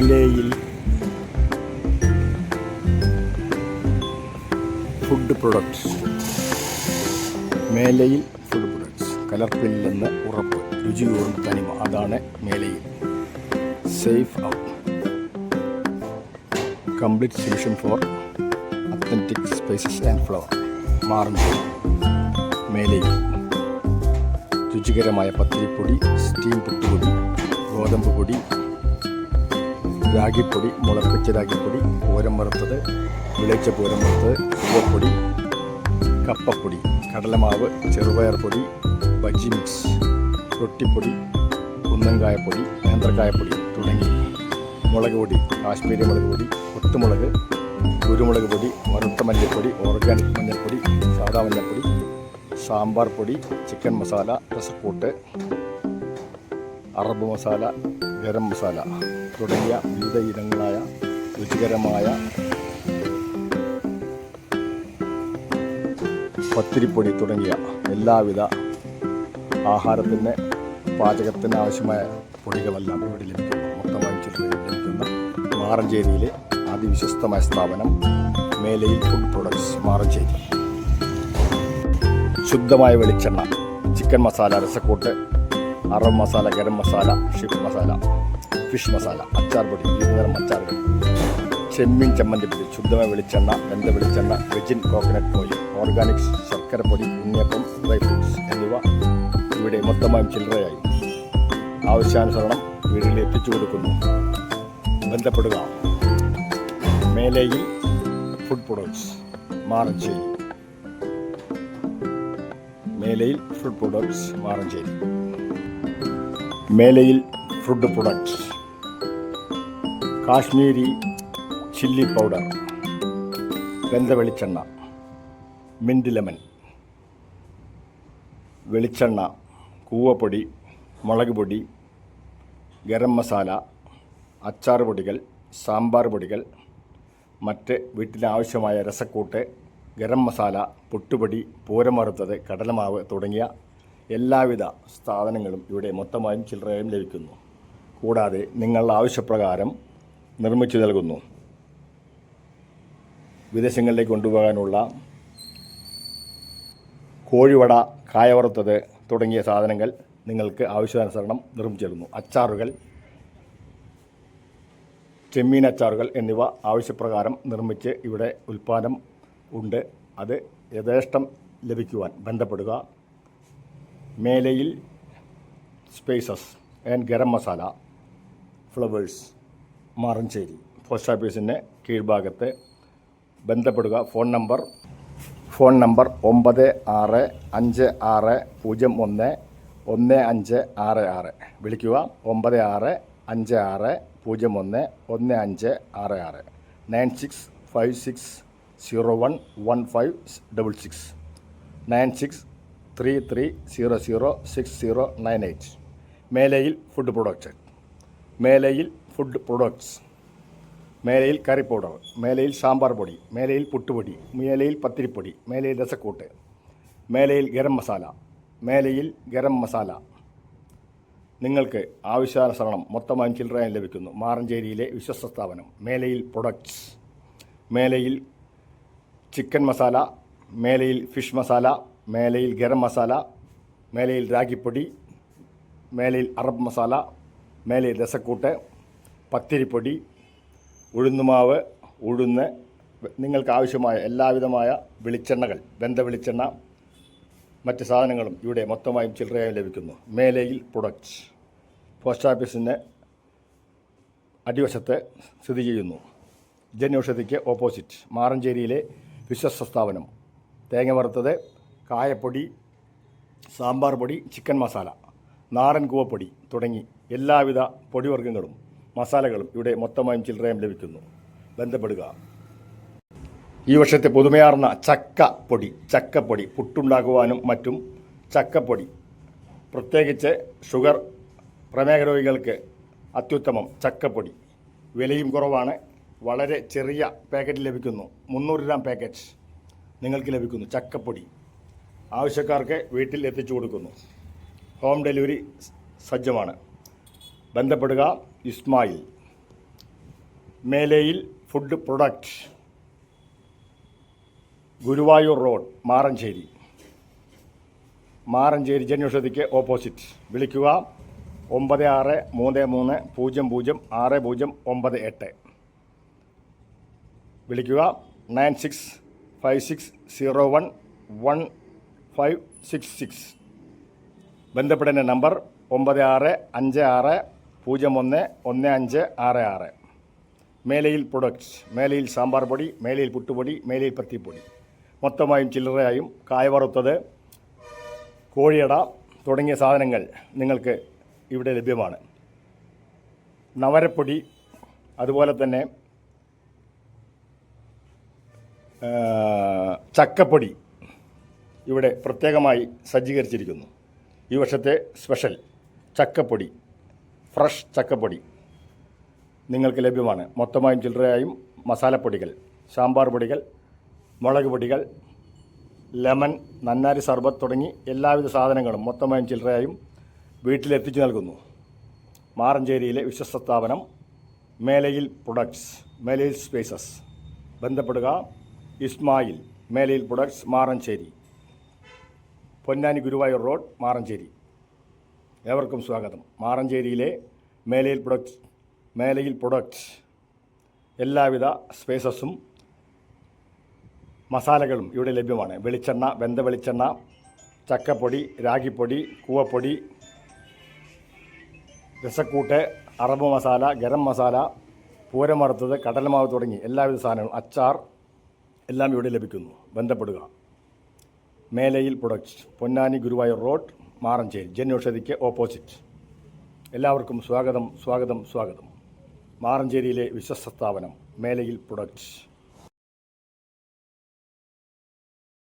മേലെയിൽ food products. Melayil food products. കലർപ്പില്ലെന്ന് ഉറപ്പ്, രുചിയോടും തനിമ, അതാണ് Melayil. Safe out, complete solution for authentic spices and flavour. Maranchery. Melayil രുചികരമായ പത്തിരിപ്പൊടി, സ്റ്റീം പുട്ടുപൊടി, ഗോതമ്പ് പൊടി, രാഗിപ്പൊടി, മുളപ്പിച്ച രാഗിപ്പൊടി, പൂരം വറുത്തത്, വിളയിച്ച പൂരം വറുത്തത്, പൂവപ്പൊടി, കപ്പപ്പൊടി, കടലമാവ്, ചെറുപയർ പൊടി, ബജ്ജി മിക്സ്, റൊട്ടിപ്പൊടി, കുന്നങ്കായപ്പൊടി, നേന്ത്രക്കായപ്പൊടി തുടങ്ങി മുളക് പൊടി, കാശ്മീരി മുളക് പൊടി, ഒത്തുമുളക്, കുരുമുളക് പൊടി, വറുത്ത മല്ലിപ്പൊടി, ഓർഗാനിക് മഞ്ഞൾപ്പൊടി, സാദാ മഞ്ഞൾപ്പൊടി, സാമ്പാർ പൊടി, ചിക്കൻ മസാല, രസക്കൂട്ട്, അറബ് മസാല, ഗരം മസാല തുടങ്ങിയ വിവിധ ഇനങ്ങളായ രുചികരമായ പത്തിരിപ്പൊടി തുടങ്ങിയ എല്ലാവിധ ആഹാരത്തിന് പാചകത്തിന് ആവശ്യമായ പൊടികളെല്ലാം ഇവിടെ ലഭിക്കുന്നു. മൊത്തമായി ലഭിക്കുന്ന മാറഞ്ചേരിയിലെ അതിവിശ്വസ്തമായ സ്ഥാപനം മേലെയിൽ ഫുഡ് പ്രൊഡക്ട്സ്, മാറഞ്ചേരി. ശുദ്ധമായ വെളിച്ചെണ്ണ, ചിക്കൻ മസാല, രസക്കൂട്ട്, അറബ് മസാല, ഗരം മസാല, ഫിഷ് മസാല, അച്ചാർ പൊടി, വിവിധതരം അച്ചാറുകൾ, ചെമ്മീൻ ചമ്മന്തിപ്പൊടി, ശുദ്ധമായ വെളിച്ചെണ്ണ, വെന്ത വെളിച്ചെണ്ണ, വെജിൻ കോക്കനട്ട് ഓയിൽ, ഓർഗാനിക് ശർക്കരപ്പൊടി, ഉണ്ണിയപ്പം, ഡ്രൈ ഫ്രൂട്ട്സ് എന്നിവ ഇവിടെ മൊത്തമായും ചില്ലറയായി ആവശ്യാനുസരണം വീടുകളിൽ എത്തിച്ചു കൊടുക്കുന്നു. ബന്ധപ്പെടുക. Melayil food products, Maranchery. Melayil food products, Maranchery. Melayil food products. Kashmiri chilli powder, വെന്ത വെളിച്ചെണ്ണ, മിൻറ്റ് ലെമൺ, വെളിച്ചെണ്ണ, കൂവപ്പൊടി, മുളക് പൊടി, ഗരം മസാല, അച്ചാർ പൊടികൾ, സാമ്പാർ പൊടികൾ, മറ്റ് വീട്ടിലാവശ്യമായ രസക്കൂട്ട്, ഗരം മസാല, പുട്ടുപൊടി, പൂരം വറുത്തത്, കടലമാവ് തുടങ്ങിയ എല്ലാവിധ സാധനങ്ങളും ഇവിടെ മൊത്തമായും ചില്ലറയായും ലഭിക്കുന്നു. കൂടാതെ നിങ്ങളുടെ ആവശ്യപ്രകാരം നിർമ്മിച്ചു നൽകുന്നു. വിദേശങ്ങളിലേക്ക് കൊണ്ടുപോകാനുള്ള കോഴിവട, കായ വറുത്തത് തുടങ്ങിയ സാധനങ്ങൾ നിങ്ങൾക്ക് ആവശ്യാനുസരണം നിർമ്മിച്ചു തരുന്നു. അച്ചാറുകൾ, ചെമ്മീൻ അച്ചാറുകൾ എന്നിവ ആവശ്യപ്രകാരം നിർമ്മിച്ച് ഇവിടെ ഉൽപ്പാദനം ഉണ്ട്. അത് യഥേഷ്ടം ലഭിക്കുവാൻ ബന്ധപ്പെടുക. Melayil spices and garam masala, flavours, Maranchery. Post ഓഫീസിൻ്റെ കീഴ്ഭാഗത്ത്. ബന്ധപ്പെടുക. Phone number 9656011566. വിളിക്കുക. 9656011566. 9656011566. 9633006098. Melayil food products. Melayil food products. Melayil curry powder, Melayil sambar പൊടി, മേലെയിൽ പുട്ടുപൊടി, മേലെയിൽ പത്തിരിപ്പൊടി, മേലെയിൽ രസക്കൂട്ട്, മേലെയിൽ ഗരം മസാല, മേലെയിൽ ഗരം മസാല. നിങ്ങൾക്ക് ആവശ്യാനുസരണം മൊത്തമായും ചില്ലറയായും ലഭിക്കുന്നു. മാറഞ്ചേരിയിലെ വിശ്വസ്ത സ്ഥാപനം Melayil products. Melayil chicken masala, Melayil fish masala, Melayil garam masala, Melayil രാഗിപ്പൊടി, മേലെയിൽ അറബ് മസാല, മേലെയിൽ രസക്കൂട്ട്, പത്തിരിപ്പൊടി, ഉഴുന്നുമാവ്, ഉഴുന്ന്, നിങ്ങൾക്ക് ആവശ്യമായ എല്ലാവിധമായ വെളിച്ചെണ്ണകൾ, വെന്ത വെളിച്ചെണ്ണ, മറ്റ് സാധനങ്ങളും ഇവിടെ മൊത്തമായും ചില്ലറയായും ലഭിക്കുന്നു. മേലെയിൽ പ്രൊഡക്ട്സ്. പോസ്റ്റ് ഓഫീസിന് അടിവശത്ത് സ്ഥിതി ചെയ്യുന്നു. ജനൌഷധിക്ക് ഓപ്പോസിറ്റ്. മാറഞ്ചേരിയിലെ വിശ്വസ്ത സ്ഥാപനം. തേങ്ങ വറുത്തത്, കായപ്പൊടി, സാമ്പാർ പൊടി, ചിക്കൻ മസാല, നാടൻ കൂവപ്പൊടി തുടങ്ങി എല്ലാവിധ പൊടിവർഗ്ഗങ്ങളും മസാലകളും ഇവിടെ മൊത്തമായും ചില്ലറയായും ലഭിക്കുന്നു. ബന്ധപ്പെടുക. ഈ വർഷത്തെ പുതുമയാർന്ന ചക്കപ്പൊടി പുട്ടുണ്ടാക്കുവാനും മറ്റും ചക്കപ്പൊടി, പ്രത്യേകിച്ച് ഷുഗർ, പ്രമേഹ രോഗികൾക്ക് അത്യുത്തമം ചക്കപ്പൊടി. വിലയും കുറവാണ്. വളരെ ചെറിയ പാക്കറ്റ് ലഭിക്കുന്നു. 300 ഗ്രാം പാക്കറ്റ് നിങ്ങൾക്ക് ലഭിക്കുന്നു. ചക്കപ്പൊടി ആവശ്യക്കാർക്ക് വീട്ടിൽ എത്തിച്ചു കൊടുക്കുന്നു. ഹോം ഡെലിവറി സജ്ജമാണ്. ബന്ധപ്പെടുക. Ismail, Melayil food product, Guruvayur road, Maranchery. Maranchery ജനൌഷധിക്ക് ഓപ്പോസിറ്റ്. വിളിക്കുക 9633006098. വിളിക്കുക 9656011566. ബന്ധപ്പെടേണ്ട നമ്പർ 9656011566. മേലയിൽ പ്രൊഡക്ട്സ്, മേലയിൽ സാമ്പാർ പൊടി, മേലയിൽ പുട്ടുപൊടി, മേലയിൽ പത്തിപ്പൊടി, മൊത്തമായും ചില്ലറയായും കായവറുത്തത്, കോഴിയട തുടങ്ങിയ സാധനങ്ങൾ നിങ്ങൾക്ക് ഇവിടെ ലഭ്യമാണ്. നവരപ്പൊടി, അതുപോലെ തന്നെ ചക്കപ്പൊടി ഇവിടെ പ്രത്യേകമായി സജ്ജീകരിച്ചിരിക്കുന്നു. ഈ വർഷത്തെ സ്പെഷ്യൽ ചക്കപ്പൊടി, ഫ്രഷ് ചക്കപ്പൊടി നിങ്ങൾക്ക് ലഭ്യമാണ്. മൊത്തമായും ചില്ലറയായും മസാലപ്പൊടികൾ, സാമ്പാർ പൊടികൾ, മുളക് പൊടികൾ, ലെമൺ, നന്നാരി സർബത്ത് തുടങ്ങി എല്ലാവിധ സാധനങ്ങളും മൊത്തമായും ചില്ലറയായും വീട്ടിലെത്തിച്ചു നൽകുന്നു. മാറഞ്ചേരിയിലെ വിശ്വസ്ത സ്ഥാപനം മേലയിൽ പ്രൊഡക്ട്സ്, മേലയിൽ സ്പേസസ്. ബന്ധപ്പെടുക ഇസ്മായിൽ, മേലയിൽ പ്രൊഡക്ട്സ്, മാറഞ്ചേരി, പൊന്നാനി ഗുരുവായൂർ റോഡ്, മാറഞ്ചേരി. ഏവർക്കും സ്വാഗതം. മാറഞ്ചേരിയിലെ മേലയിൽ പ്രൊഡക്ട്സ് എല്ലാവിധ സ്പേസസും മസാലകളും ഇവിടെ ലഭ്യമാണ്. വെളിച്ചെണ്ണ, വെന്ത വെളിച്ചെണ്ണ, ചക്കപ്പൊടി, രാഗിപ്പൊടി, കൂവപ്പൊടി, രസക്കൂട്ട്, അറബ് മസാല, ഗരം മസാല, പൂരം വറുത്തത്, കടലമാവ് തുടങ്ങി എല്ലാവിധ സാധനങ്ങളും, അച്ചാർ എല്ലാം ഇവിടെ ലഭിക്കുന്നു. ബന്ധപ്പെടുക മേലയിൽ പ്രൊഡക്ട്സ്, പൊന്നാനി ഗുരുവായൂർ റോഡ്, മാറഞ്ചേരി ജനൌഷധിക്ക് ഓപ്പോസിറ്റ്. എല്ലാവർക്കും സ്വാഗതം. മാറഞ്ചേരിയിലെ വിശ്വസ്ത സ്ഥാപനം മേലയിൽ പ്രൊഡക്ട്സ്.